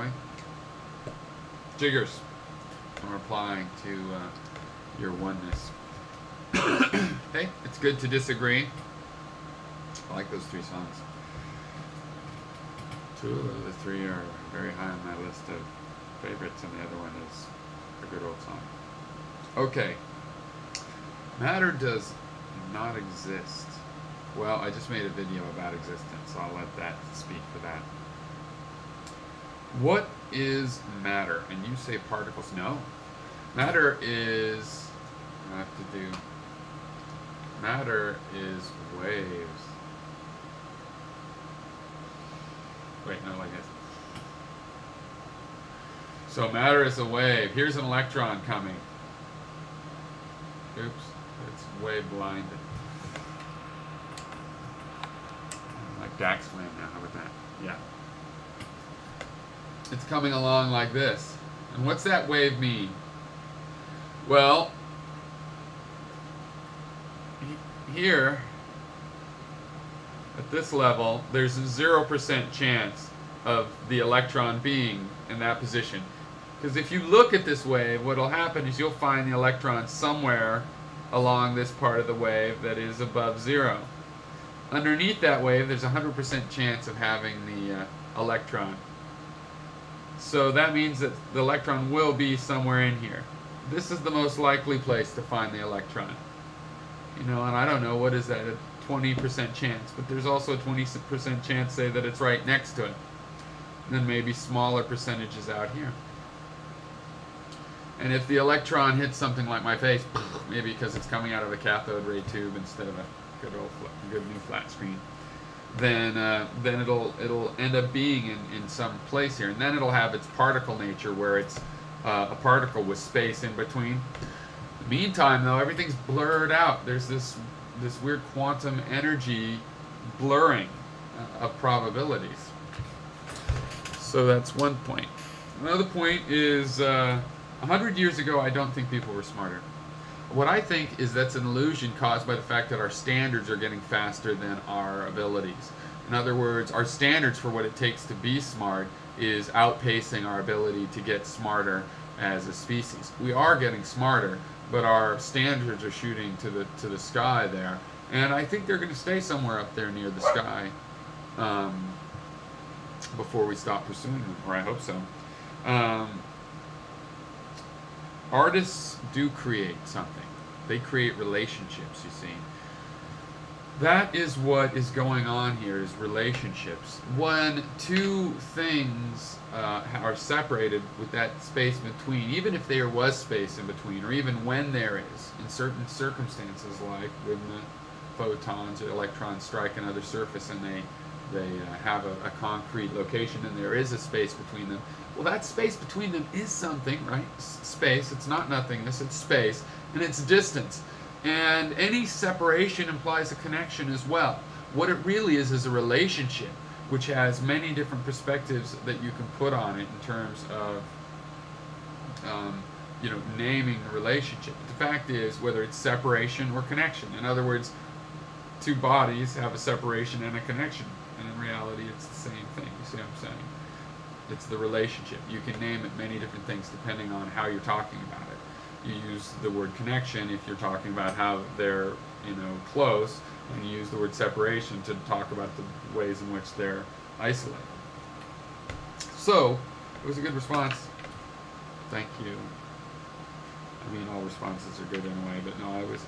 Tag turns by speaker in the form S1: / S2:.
S1: we? Jiggers. I'm replying to your oneness. Hey, it's good to disagree. I like those 3 songs. 2 of the 3 are very high on my list of favorites, and the other one is a good old song. Okay. Matter does not exist. Well, I just made a video about existence, so I'll let that speak for that. What is matter? And you say particles. No. Matter is, I have to do, matter is waves. Wait, no, like this. So matter is a wave. Here's an electron coming. Oops, it's wave blinded. Like Dax Flame now, how about that? Yeah. It's coming along like this. And what's that wave mean? Well, here, at this level, there's a 0% chance of the electron being in that position. Because if you look at this wave, what will happen is you'll find the electron somewhere along this part of the wave that is above 0. Underneath that wave, there's a 100% chance of having the electron. So that means that the electron will be somewhere in here. This is the most likely place to find the electron. You know, and I don't know, what is that, a 20% chance, but there's also a 20% chance, say, that it's right next to it. And then maybe smaller percentages out here. And if the electron hits something like my face, maybe because it's coming out of a cathode ray tube instead of a good new flat screen, then it'll end up being in some place here, and then it'll have its particle nature, where it's a particle with space in between. In the meantime, though, everything's blurred out. There's this weird quantum energy blurring of probabilities. So that's one point. Another point is 100 years ago, I don't think people were smarter. What I think is that's an illusion caused by the fact that our standards are getting faster than our abilities. In other words, our standards for what it takes to be smart is outpacing our ability to get smarter as a species. We are getting smarter, but our standards are shooting to the sky there, and I think they're going to stay somewhere up there near the sky before we stop pursuing them, or I hope so. Artists do create something. They create relationships, you see. That is what is going on here, is relationships. When 2 things are separated with that space between, even if there was space in between, or even when there is, in certain circumstances, like when the photons or electrons strike another surface and they have a concrete location and there is a space between them. Well, that space between them is something, right? Space, it's not nothingness, it's space, and it's distance. And any separation implies a connection as well. What it really is a relationship, which has many different perspectives that you can put on it in terms of naming the relationship. But the fact is, whether it's separation or connection. In other words, 2 bodies have a separation and a connection. And in reality, it's the same thing. You see what I'm saying? It's the relationship. You can name it many different things depending on how you're talking about it. You use the word connection if you're talking about how they're, close, and you use the word separation to talk about the ways in which they're isolated. So, it was a good response. Thank you. I mean, all responses are good in a way, but no, it was